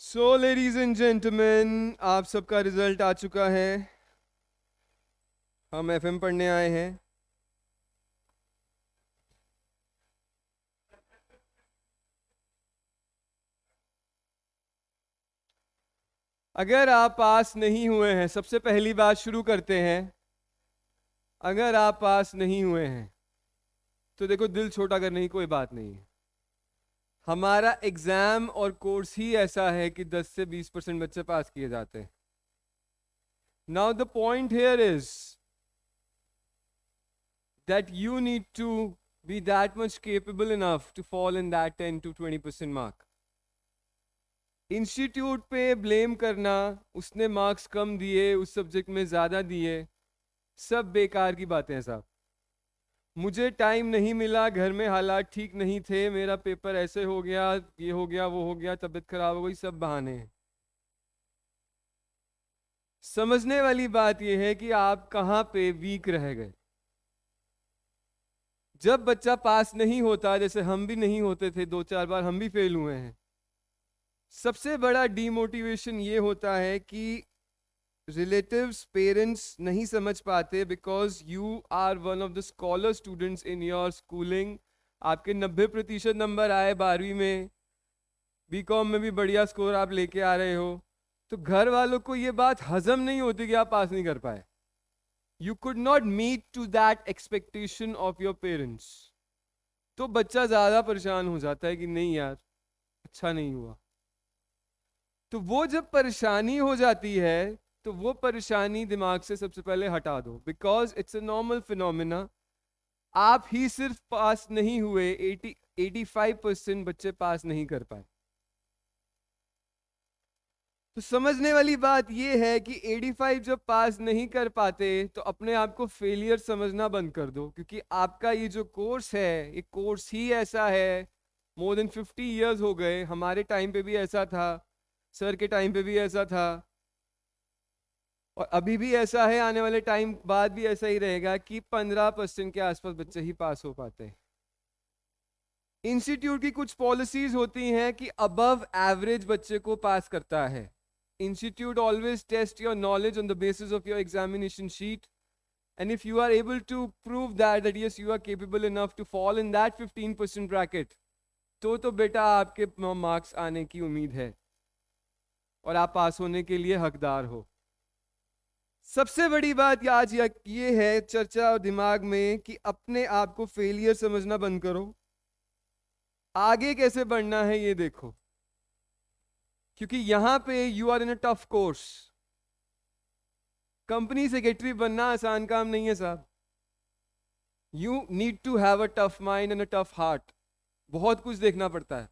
So ladies and gentleman, आप सबका result आ चुका है। हम एफएम पढ़ने आए हैं। अगर आप पास नहीं हुए हैं, सबसे पहली बात शुरू करते हैं। अगर आप पास नहीं हुए हैं तो देखो, दिल छोटा करने की कोई बात नहीं है। हमारा एग्जाम और कोर्स ही ऐसा है कि 10 से 20% बच्चे पास किए जाते हैं। Now the point here is that you need to be that much capable enough to fall in that 10 to 20% mark. Institute पे ब्लेम करना, उसने मार्क्स कम दिए, उस सब्जेक्ट में ज़्यादा दिए, सब बेकार की बातें हैं साहब। मुझे टाइम नहीं मिला, घर में हालात ठीक नहीं थे, मेरा पेपर ऐसे हो गया, ये हो गया, वो हो गया, तबीयत खराब हो गई, सब बहाने हैं। समझने वाली बात यह है कि आप कहाँ पे वीक रह गए। जब बच्चा पास नहीं होता, जैसे हम भी नहीं होते थे, 2-4 बार हम भी फेल हुए हैं, सबसे बड़ा डीमोटिवेशन ये होता है कि रिलेटिव्स, पेरेंट्स नहीं समझ पाते, because you are one of the scholar students in your schooling. आपके 90% नंबर आए 12वीं में, बीकॉम में भी बढ़िया स्कोर आप लेके आ रहे हो, तो घर वालों को ये बात हजम नहीं होती कि आप पास नहीं कर पाए। You could not meet to that expectation of your parents. तो बच्चा ज्यादा परेशान हो जाता है कि नहीं यार, अच्छा नहीं हुआ। तो वो जब परेशानी हो जाती है, तो वो परेशानी दिमाग से सबसे पहले हटा दो, because it's a normal phenomena. आप ही सिर्फ पास नहीं हुए, 85% बच्चे पास नहीं कर पाए। तो समझने वाली बात यह है कि 85 जब पास नहीं कर पाते, तो अपने आप को फेलियर समझना बंद कर दो, क्योंकि आपका ये जो कोर्स है, ये कोर्स ही ऐसा है। मोर देन 50 ईयर्स हो गए, हमारे टाइम पे भी ऐसा था, सर के टाइम पे भी ऐसा था, और अभी भी ऐसा है, आने वाले टाइम बाद भी ऐसा ही रहेगा कि 15% के आसपास बच्चे ही पास हो पाते हैं। इंस्टीट्यूट की कुछ पॉलिसीज होती हैं कि अबव एवरेज बच्चे को पास करता है। Institute always test your knowledge on the basis of your examination sheet, and if you are able to prove that yes you are capable enough to fall in that 15% bracket, तो बेटा आपके marks आने की उम्मीद है और आप पास होने के लिए हकदार हो। सबसे बड़ी बात आज ये है चर्चा और दिमाग में कि अपने आप को फेलियर समझना बंद करो। आगे कैसे बढ़ना है ये देखो, क्योंकि यहां पे you are in a tough course. Company secretary बनना आसान काम नहीं है साहब। You need to have a tough mind and a tough heart. बहुत कुछ देखना पड़ता है,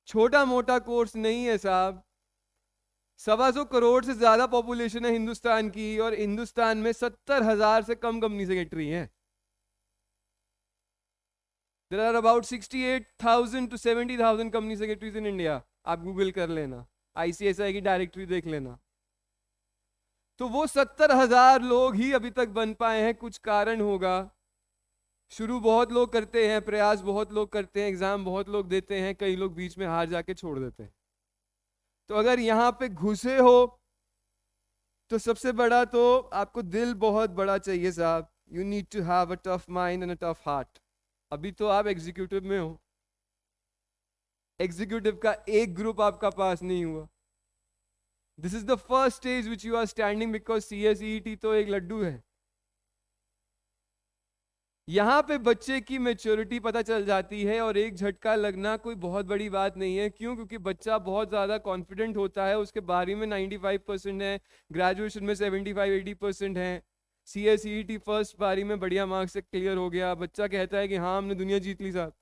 छोटा मोटा कोर्स नहीं है साहब। 125 करोड़ से ज्यादा पॉपुलेशन है हिंदुस्तान की, और हिंदुस्तान में 70,000 से कम कंपनी सेक्रेटरी हैं। There are about 68,000 to 70,000 company secretaries in India. आप गूगल कर लेना, ICSI की डायरेक्टरी देख लेना। तो वो 70,000 लोग ही अभी तक बन पाए हैं, कुछ कारण होगा। शुरू बहुत लोग करते हैं, प्रयास बहुत लोग करते हैं, एग्जाम बहुत लोग देते हैं, कई लोग बीच में हार जाके छोड़ देते हैं। तो अगर यहाँ पे घुसे हो, तो सबसे बड़ा तो आपको दिल बहुत बड़ा चाहिए साहब। You need to have a tough mind and a tough heart. अभी तो आप एग्जीक्यूटिव में हो, एग्जीक्यूटिव का एक ग्रुप आपका पास नहीं हुआ। This is the first stage which you are standing, because CSET तो एक लड्डू है। यहां पे बच्चे की मेच्योरिटी पता चल जाती है, और एक झटका लगना कोई बहुत बड़ी बात नहीं है। क्यों? क्योंकि बच्चा बहुत ज्यादा कॉन्फिडेंट होता है, उसके 12वीं में 95% है, ग्रेजुएशन में 75-80% है, CSET फर्स्ट 12वीं में बढ़िया मार्क्स से क्लियर हो गया, बच्चा कहता है कि हाँ हमने दुनिया जीत ली साहब।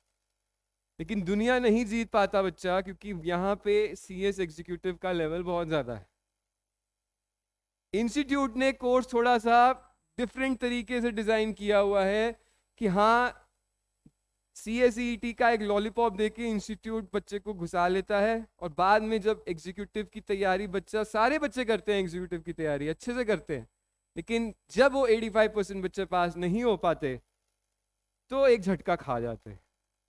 लेकिन दुनिया नहीं जीत पाता बच्चा, क्योंकि यहाँ पे CS एग्जीक्यूटिव का लेवल बहुत ज्यादा है। इंस्टीट्यूट ने कोर्स थोड़ा सा डिफरेंट तरीके से डिजाइन किया हुआ है कि हाँ, CSET का एक लॉलीपॉप देके इंस्टीट्यूट बच्चे को घुसा लेता है, और बाद में जब एग्जीक्यूटिव की तैयारी, बच्चा, सारे बच्चे करते हैं एग्जीक्यूटिव की तैयारी अच्छे से करते हैं, लेकिन जब वो 85% बच्चे पास नहीं हो पाते, तो एक झटका खा जाते हैं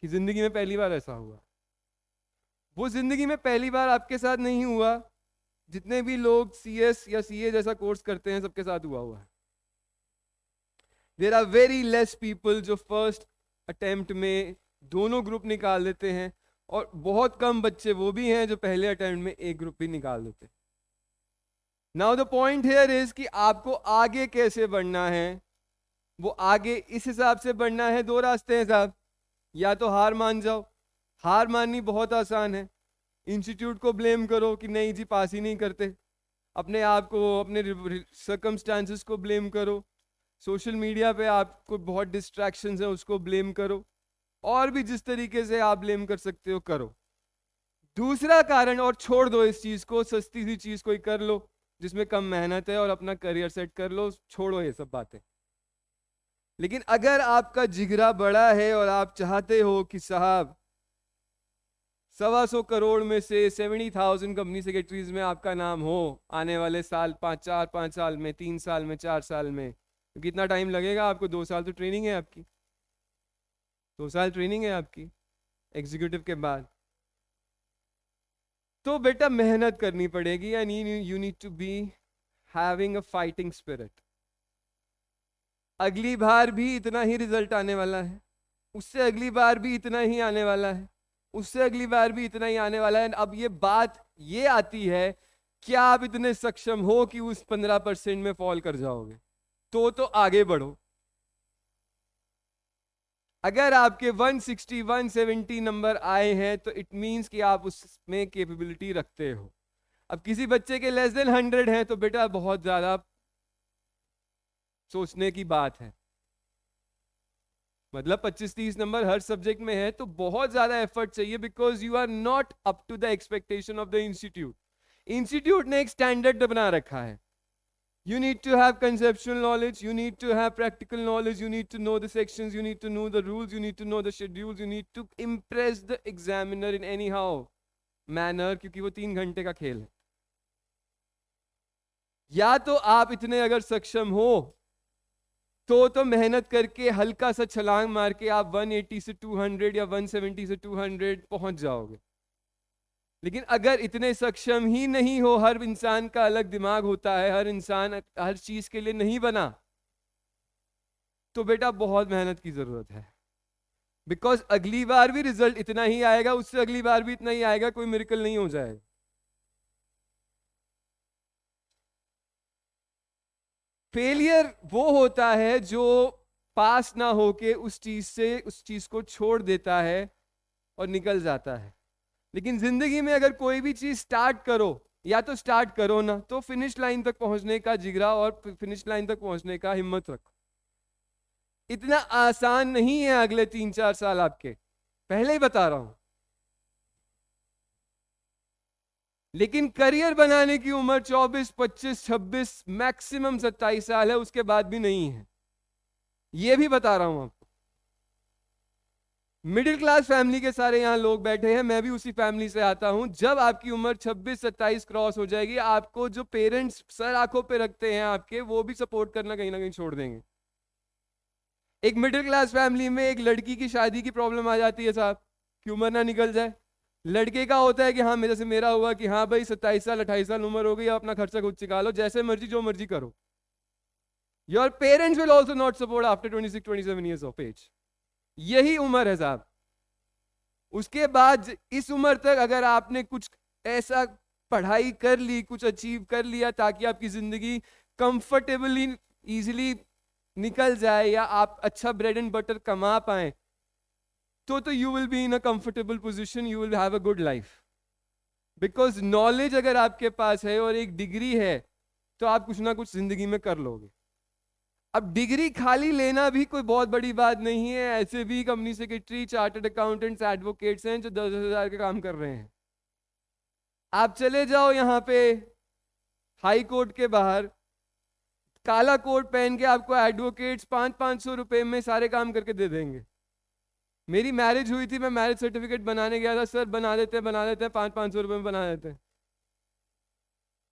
कि जिंदगी में पहली बार ऐसा हुआ। वो जिंदगी में पहली बार आपके साथ नहीं हुआ। जितने भी लोग CS या CA जैसा कोर्स करते हैं सबके साथ हुआ है। There are very less people जो फर्स्ट अटेम्प्ट में दोनों ग्रुप निकाल देते हैं, और बहुत कम बच्चे वो भी हैं जो पहले अटेम्प्ट में एक ग्रुप भी निकाल देते हैं। Now the point here is कि आपको आगे कैसे बढ़ना है। वो आगे इस हिसाब से बढ़ना है, दो रास्ते हैं साहब। या तो हार मान जाओ, हार माननी बहुत आसान है। इंस्टीट्यूट को ब्लेम करो कि नहीं जी पास ही नहीं करते, अपने आप को, अपने सर्कमस्टांसेस को ब्लेम करो, सोशल मीडिया पे आपको बहुत डिस्ट्रैक्शंस है उसको ब्लेम करो, और भी जिस तरीके से आप ब्लेम कर सकते हो करो। दूसरा कारण, और छोड़ दो इस चीज को, सस्ती सी चीज कोई कर लो जिसमें कम मेहनत है और अपना करियर सेट कर लो, छोड़ो ये सब बातें। लेकिन अगर आपका जिगरा बड़ा है और आप चाहते हो कि साहब 125 करोड़ में से 70,000 कंपनी सेक्रेटरीज में आपका नाम हो आने वाले साल, 5 साल में, 3 साल में, 4 साल में, तो कितना टाइम लगेगा आपको? 2 साल तो ट्रेनिंग है आपकी, 2 साल ट्रेनिंग है आपकी एग्जीक्यूटिव के बाद। तो बेटा मेहनत करनी पड़ेगी, and you need to be having a fighting spirit. अगली बार भी इतना ही रिजल्ट आने वाला है, उससे अगली बार भी इतना ही आने वाला है, उससे अगली बार भी इतना ही आने वाला है। अब ये बात ये आती है, क्या आप इतने सक्षम हो कि उस 15% में फॉल कर जाओगे? तो आगे बढ़ो। अगर आपके 160 170 नंबर आए हैं तो इट मींस कि आप उसमें कैपेबिलिटी रखते हो। अब किसी बच्चे के लेस देन 100 हैं तो बेटा बहुत ज्यादा सोचने की बात है। मतलब 25-30 नंबर हर सब्जेक्ट में है तो बहुत ज्यादा एफर्ट चाहिए, because you are not up to the expectation of the institute. Institute ने एक स्टैंडर्ड बना रखा है। You need to have conceptual knowledge, you need to have practical knowledge, you need to know the sections, you need to know the rules, you need to know the schedules, you need to impress the examiner in anyhow manner, क्योंकि वो 3 घंटे का खेल है। या तो आप इतने अगर सक्षम हो तो मेहनत करके हल्का सा छलांग मार के आप 180 से 200 या 170 से 200 पहुंच जाओगे। लेकिन अगर इतने सक्षम ही नहीं हो, हर इंसान का अलग दिमाग होता है, हर इंसान हर चीज के लिए नहीं बना, तो बेटा बहुत मेहनत की जरूरत है। बिकॉज अगली बार भी रिजल्ट इतना ही आएगा, उससे अगली बार भी इतना ही आएगा, कोई मिरेकल नहीं हो जाएगा। फेलियर वो होता है जो पास ना होके उस चीज को छोड़ देता है और निकल जाता है। लेकिन जिंदगी में अगर कोई भी चीज स्टार्ट करो, या तो स्टार्ट करो ना, तो फिनिश लाइन तक पहुंचने का जिगरा और फिनिश लाइन तक पहुंचने का हिम्मत रखो। इतना आसान नहीं है अगले 3-4 साल आपके, पहले ही बता रहा हूं। लेकिन करियर बनाने की उम्र 24, 25, 26, मैक्सिमम 27 साल है, उसके बाद भी नहीं है, यह भी बता रहा हूं आपको। मिडिल क्लास फैमिली के सारे यहां लोग बैठे हैं, मैं भी उसी फैमिली से आता हूं। जब आपकी उम्र 26-27 क्रॉस हो जाएगी, आपको जो पेरेंट्स सर आंखों पे रखते हैं आपके, वो भी सपोर्ट करना कहीं ना कहीं छोड़ देंगे। एक मिडिल क्लास फैमिली में एक लड़की की शादी की प्रॉब्लम आ जाती है साहब, कि उम्र ना निकल जाए। लड़के का होता है कि हाँ मेरे से मेरा हुआ कि हाँ भाई 27 साल 28 साल उम्र हो गई, अपना खर्चा खुद चुका लो, जैसे मर्जी जो मर्जी करो। Your parents will also not support after 26-27 years of age. यही उम्र है साहब। उसके बाद इस उम्र तक अगर आपने कुछ ऐसा पढ़ाई कर ली, कुछ अचीव कर लिया ताकि आपकी जिंदगी कंफर्टेबली इजीली निकल जाए, या आप अच्छा ब्रेड एंड बटर कमा पाए, तो you will be in a comfortable position, you will have a good life. Because knowledge अगर आपके पास है और एक डिग्री है तो आप कुछ ना कुछ जिंदगी में कर लोगे। अब डिग्री खाली लेना भी कोई बहुत बड़ी बात नहीं है। ऐसे भी company secretary, chartered accountants, advocates हैं जो 10,000 के काम कर रहे हैं। आप चले जाओ यहाँ पे हाई कोर्ट के बाहर, काला कोट पहन के आपको एडवोकेट्स 500-500 रुपए में सारे काम करके दे देंगे। मेरी मैरिज हुई थी, मैं मैरिज सर्टिफिकेट बनाने गया था, सर बना देते हैं 500-500 रुपए में बना देते हैं।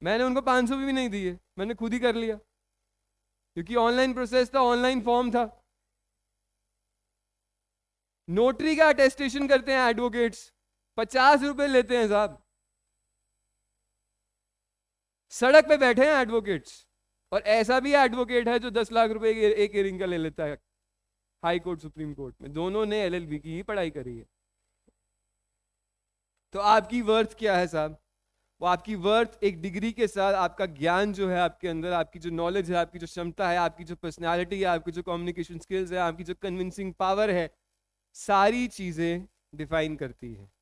मैंने उनको 500 भी नहीं दिए, मैंने खुद ही कर लिया, क्योंकि ऑनलाइन प्रोसेस था, ऑनलाइन फॉर्म था। नोटरी का अटेस्टेशन करते हैं एडवोकेट्स, ₹50 लेते हैं साहब। सड़क पे बैठे हैं एडवोकेट्स, और ऐसा भी एडवोकेट है जो 10 लाख रुपए एक हियरिंग का ले लेता है हाई कोर्ट सुप्रीम कोर्ट में। दोनों ने LLB की ही पढ़ाई करी है। तो आपकी वर्थ क्या है साहब? वो आपकी वर्थ एक डिग्री के साथ आपका ज्ञान जो है आपके अंदर, आपकी जो नॉलेज है, आपकी जो क्षमता है, आपकी जो पर्सनालिटी है, आपकी जो कम्युनिकेशन स्किल्स है, आपकी जो कन्विंसिंग पावर है, सारी चीजें डिफाइन करती है।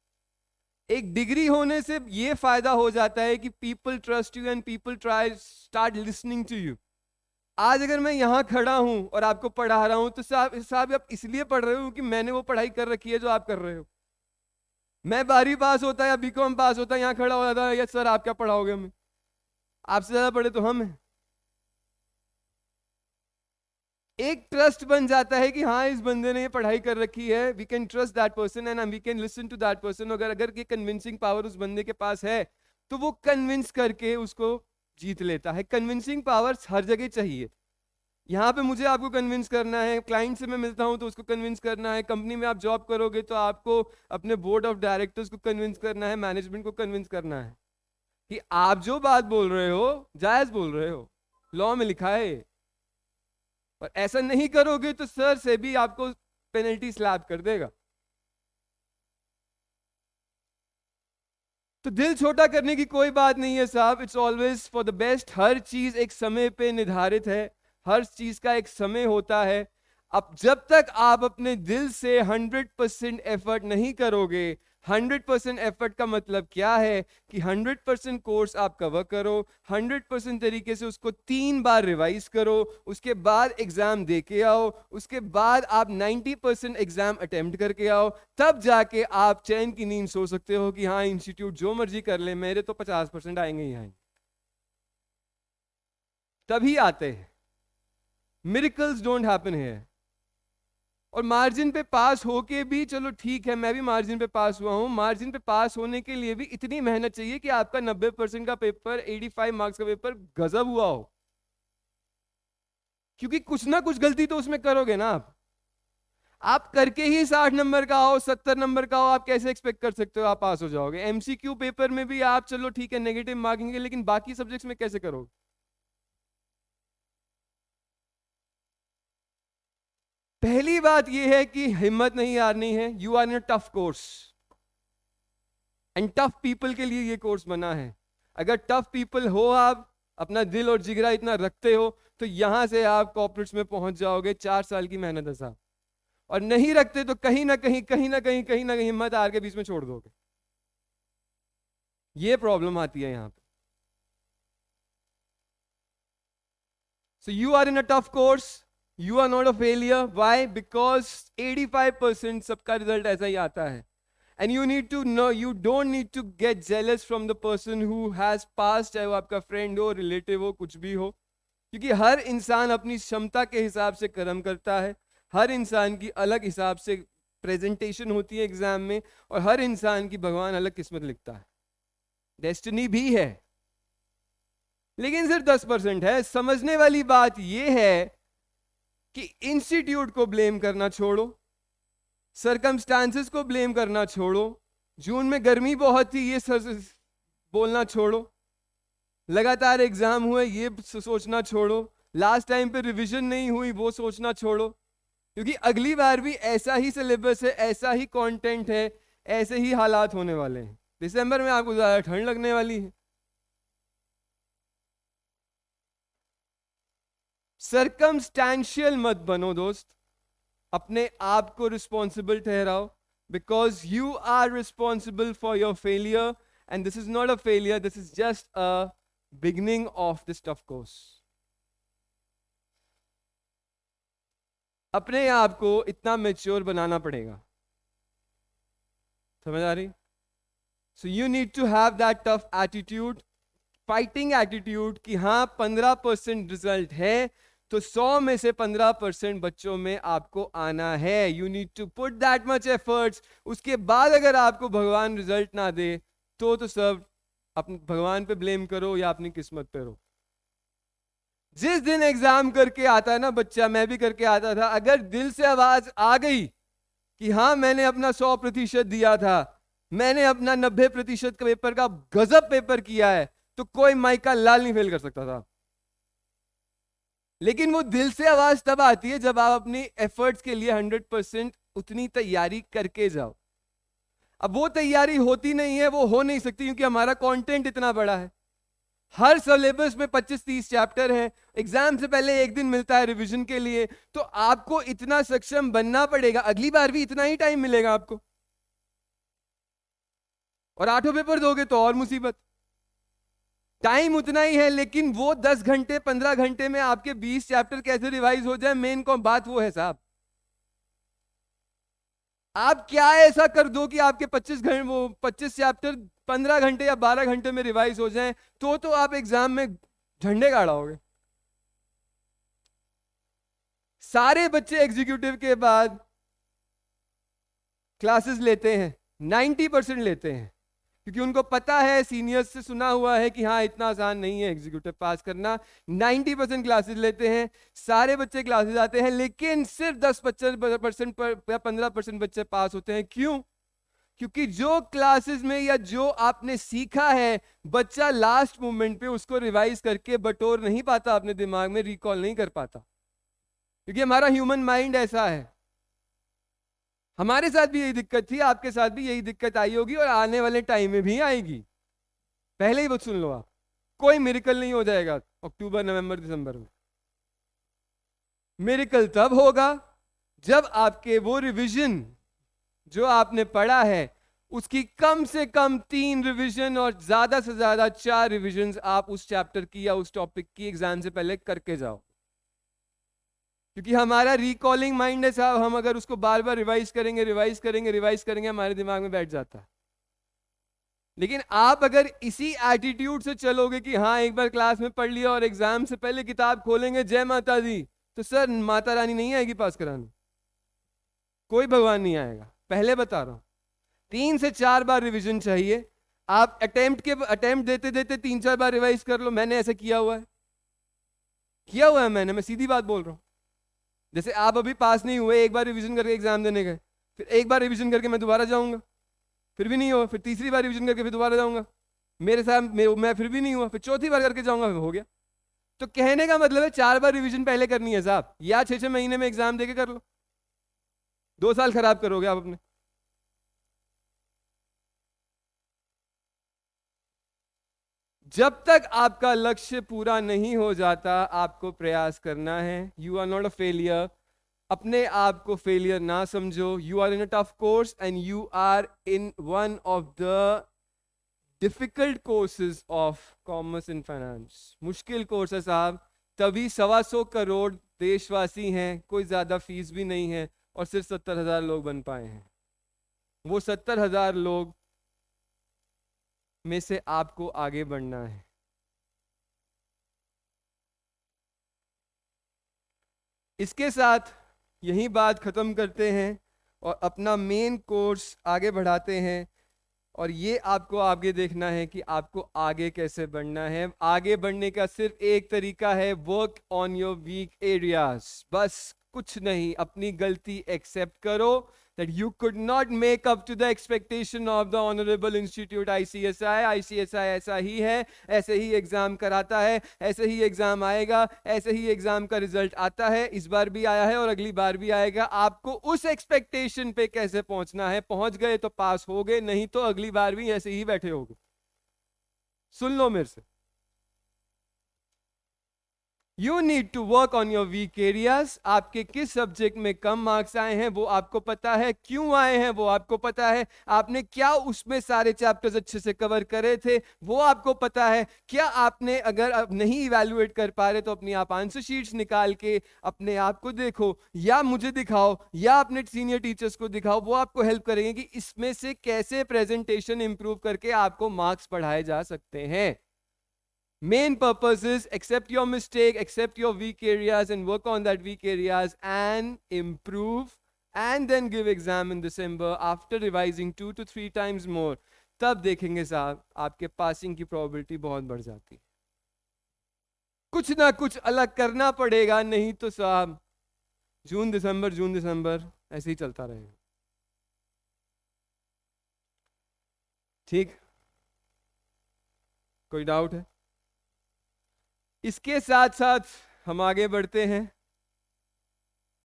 एक डिग्री होने से ये फायदा हो जाता है कि people trust you and people try start listening to you. आज अगर मैं यहां खड़ा हूं और आपको पढ़ा रहा हूं तो साहब आप इसलिए पढ़ रहे हो कि मैंने वो पढ़ाई कर रखी है जो आप कर रहे हो। मैं 12वीं पास होता या BCom पास होता, यहां खड़ा हो जाता, या सर आप क्या पढ़ाओगे हमें, आपसे ज्यादा पढ़े तो हम हैं। एक ट्रस्ट बन जाता है कि हाँ इस बंदे ने ये पढ़ाई कर रखी है, we can trust that person and we can listen to that person. अगर ये कन्विंसिंग पावर उस बंदे के पास है तो वो कन्विंस करके उसको जीत लेता है। कन्विंसिंग पावर हर जगह चाहिए। यहाँ पे मुझे आपको कन्विंस करना है, क्लाइंट से मैं मिलता हूँ तो उसको कन्विंस करना है, कंपनी में आप जॉब करोगे तो आपको अपने बोर्ड ऑफ डायरेक्टर्स को कन्विंस करना है, मैनेजमेंट को कन्विंस करना है कि आप जो बात बोल रहे हो जायज बोल रहे हो, लॉ में लिखा है। और ऐसा नहीं करोगे तो सर से भी आपको पेनल्टी स्लैब कर देगा। तो दिल छोटा करने की कोई बात नहीं है साहब, it's always for the best. हर चीज एक समय पे निर्धारित है, हर चीज का एक समय होता है। अब जब तक आप अपने दिल से 100% एफर्ट नहीं करोगे, 100% एफर्ट का मतलब क्या है कि 100% कोर्स आप कवर करो, 100% तरीके से उसको 3 बार रिवाइज करो, उसके बाद एग्जाम दे के आओ, उसके बाद आप 90% एग्जाम अटेम्प्ट करके आओ, तब जाके आप चैन की नींद सो सकते हो कि हाँ इंस्टीट्यूट जो मर्जी कर ले, मेरे तो 50% आएंगे ही आएंगे। तभी आते हैं। Miracles don't happen here. और मार्जिन पे पास होके भी चलो ठीक है, मैं भी मार्जिन पे पास हुआ हूं, मार्जिन पे पास होने के लिए भी इतनी मेहनत चाहिए कि आपका 90% का पेपर, 85 मार्क्स का पेपर गजब हुआ हो, क्योंकि कुछ ना कुछ गलती तो उसमें करोगे ना आप करके ही 60 नंबर का हो, 70 नंबर का हो, आप कैसे एक्सपेक्ट कर सकते हो आप पास हो जाओगे? MCQ पेपर में भी आप चलो ठीक है नेगेटिव मार्किंग है, लेकिन बाकी सब्जेक्ट्स में कैसे करोगे? पहली बात यह है कि हिम्मत नहीं हारनी है। You are in a tough course and tough people के लिए ये कोर्स बना है। अगर टफ पीपल हो, आप अपना दिल और जिगरा इतना रखते हो, तो यहां से आप कॉर्पोरेट्स में पहुंच जाओगे। 4 साल की मेहनत है साहब। और नहीं रखते तो कहीं ना कहीं हिम्मत हार के बीच में छोड़ दोगे। ये प्रॉब्लम आती है यहां पे। So you are in a tough course, you are not a failure. Why? Because 85% सबका रिजल्ट ऐसा ही आता है। And you need to know, you don't need to get jealous from the person who has passed, चाहे वो आपका friend हो, relative हो, कुछ भी हो, क्योंकि हर इंसान अपनी क्षमता के हिसाब से कर्म करता है। हर इंसान की अलग हिसाब से प्रेजेंटेशन होती है एग्जाम में, और हर इंसान की भगवान अलग किस्मत लिखता है। डेस्टिनी भी है, लेकिन सिर्फ 10% है। समझने वाली बात यह है कि इंस्टीट्यूट को ब्लेम करना छोड़ो, सरकमस्टांसेस को ब्लेम करना छोड़ो, जून में गर्मी बहुत थी ये बोलना छोड़ो, लगातार एग्जाम हुए ये सोचना छोड़ो, लास्ट टाइम पे रिवीजन नहीं हुई वो सोचना छोड़ो, क्योंकि अगली बार भी ऐसा ही सिलेबस है, ऐसा ही कंटेंट है, ऐसे ही हालात होने वाले हैं। दिसंबर में आपको ज्यादा ठंड लगने वाली है। सरकमस्टेंशियल मत बनो दोस्त, अपने आप को रिस्पॉन्सिबल ठहराओ, because you are responsible for your failure and this is not a failure, this is just a beginning of this tough course. अपने आप को इतना मैच्योर बनाना पड़ेगा, समझ आ रही? So you need to have that tough attitude, fighting attitude कि हाँ 15% रिजल्ट है तो 100 में से 15% बच्चों में आपको आना है। You need to put that much efforts. उसके बाद अगर आपको भगवान रिजल्ट ना दे तो सब अपने भगवान पे ब्लेम करो या अपनी किस्मत पे रहो। जिस दिन एग्जाम करके आता है ना बच्चा, मैं भी करके आता था, अगर दिल से आवाज आ गई कि हाँ मैंने अपना 100% दिया था, मैंने अपना 90% का पेपर का गजब पेपर किया है, तो कोई माइक का लाल नहीं फेल कर सकता था। लेकिन वो दिल से आवाज तब आती है जब आप अपनी एफर्ट्स के लिए 100% उतनी तैयारी करके जाओ। अब वो तैयारी होती नहीं है, वो हो नहीं सकती, क्योंकि हमारा कंटेंट इतना बड़ा है। हर सिलेबस में 25-30 चैप्टर हैं, एग्जाम से पहले एक दिन मिलता है रिवीजन के लिए, तो आपको इतना सक्षम बनना पड़ेगा। अगली बार भी इतना ही टाइम मिलेगा आपको, और 8 पेपर दोगे तो और मुसीबत। टाइम उतना ही है, लेकिन वो 10 घंटे 15 घंटे में आपके 20 चैप्टर कैसे रिवाइज हो जाए, मेन को बात वो है साहब। आप क्या ऐसा कर दो कि आपके 25 चैप्टर 15 घंटे या 12 घंटे में रिवाइज हो जाएं, तो आप एग्जाम में झंडे गाड़ाओगे। सारे बच्चे एग्जीक्यूटिव के बाद क्लासेस लेते हैं, 90% लेते हैं, क्योंकि उनको पता है, सीनियर्स से सुना हुआ है कि हाँ इतना आसान नहीं है एग्जीक्यूटिव पास करना। 90% क्लासेस लेते हैं, सारे बच्चे क्लासेस आते हैं, लेकिन सिर्फ 10% या 15% बच्चे पास होते हैं। क्यों? क्योंकि जो क्लासेस में या जो आपने सीखा है, बच्चा लास्ट मोमेंट पे उसको रिवाइज करके बटोर नहीं पाता, अपने दिमाग में रिकॉल नहीं कर पाता, क्योंकि हमारा ह्यूमन माइंड ऐसा है। हमारे साथ भी यही दिक्कत थी, आपके साथ भी यही दिक्कत आई होगी, और आने वाले टाइम में भी आएगी। पहले ही बात सुन लो आप, कोई मिरेकल नहीं हो जाएगा अक्टूबर नवंबर दिसंबर में। मिरेकल तब होगा जब आपके वो रिवीजन जो आपने पढ़ा है, उसकी कम से कम 3 रिवीजन और ज्यादा से ज्यादा 4 रिवीजन आप उस चैप्टर की या उस टॉपिक की एग्जाम से पहले करके जाओ। क्योंकि हमारा रिकॉलिंग माइंड है साहब, हम अगर उसको बार बार रिवाइज करेंगे हमारे दिमाग में बैठ जाता है। लेकिन आप अगर इसी एटीट्यूड से चलोगे कि हाँ एक बार क्लास में पढ़ लिया और एग्जाम से पहले किताब खोलेंगे जय माता दी, तो सर माता रानी नहीं आएगी पास कराने, कोई भगवान नहीं आएगा। पहले बता रहा हूं, 3 से 4 बार रिवीजन चाहिए। आप अटेम्प्ट देते देते 3-4 बार रिवाइज कर लो। मैंने ऐसा किया हुआ है मैंने, मैं सीधी बात बोल रहा हूं। जैसे आप अभी पास नहीं हुए, एक बार रिवीजन करके एग्जाम देने गए, फिर एक बार रिवीजन करके मैं दोबारा जाऊंगा, फिर भी नहीं हुआ, फिर तीसरी बार रिवीजन करके फिर दोबारा जाऊंगा, मेरे साथ मैं फिर भी नहीं हुआ, फिर चौथी बार करके जाऊंगा, हो गया। तो कहने का मतलब है 4 बार रिवीजन पहले करनी है साहब, या 6-6 महीने में एग्जाम देके कर लो। 2 साल खराब करोगे आप अपने। जब तक आपका लक्ष्य पूरा नहीं हो जाता, आपको प्रयास करना है। You are not a failure. अपने आप को फेलियर ना समझो। You are in a tough course and you are in one of the difficult courses of commerce and finance. मुश्किल कोर्स है साहब, तभी 125 करोड़ देशवासी हैं, कोई ज्यादा फीस भी नहीं है, और सिर्फ 70,000 लोग बन पाए हैं। वो 70,000 लोग में से आपको आगे बढ़ना है। इसके साथ यही बात खत्म करते हैं और अपना मेन कोर्स आगे बढ़ाते हैं। और ये आपको आगे देखना है कि आपको आगे कैसे बढ़ना है। आगे बढ़ने का सिर्फ एक तरीका है, work on your weak areas. बस कुछ नहीं, अपनी गलती एक्सेप्ट करो that you could not make up to the expectation of the honorable institute ICSI। ICSI ऐसा ही है, ऐसे ही एग्जाम कराता है, ऐसे ही एग्जाम आएगा, ऐसे ही एग्जाम का रिजल्ट आता है। इस बार भी आया है और अगली बार भी आएगा। आपको उस एक्सपेक्टेशन पे कैसे पहुंचना है, पहुंच गए तो पास हो गए, नहीं तो अगली बार भी ऐसे ही बैठे होगे। सुन लो मेरे से, you need to work on your weak areas. आपके किस सब्जेक्ट में कम मार्क्स आए हैं वो आपको पता है, क्यों आए हैं वो आपको पता है, आपने क्या उसमें सारे चैप्टर्स अच्छे से कवर करे थे वो आपको पता है। क्या आपने, अगर आप नहीं इवैल्यूएट कर पा रहे तो अपनी आप आंसर शीट्स निकाल के अपने आप को देखो, या मुझे दिखाओ, या अपने सीनियर टीचर्स को दिखाओ, वो आपको हेल्प करेंगे कि इसमें से कैसे प्रेजेंटेशन इंप्रूव करके आपको मार्क्स बढ़ाए जा सकते हैं। Main purpose is accept your mistake, accept your weak areas and work on that weak areas and improve, and then give exam in December after revising 2 to 3 times more। तब देखेंगे साहब आपके पासिंग की probability बहुत बढ़ जाती है। कुछ ना कुछ अलग करना पड़ेगा, नहीं तो साहब जून दिसंबर ऐसे ही चलता रहेगा। ठीक, कोई डाउट है? इसके साथ साथ हम आगे बढ़ते हैं।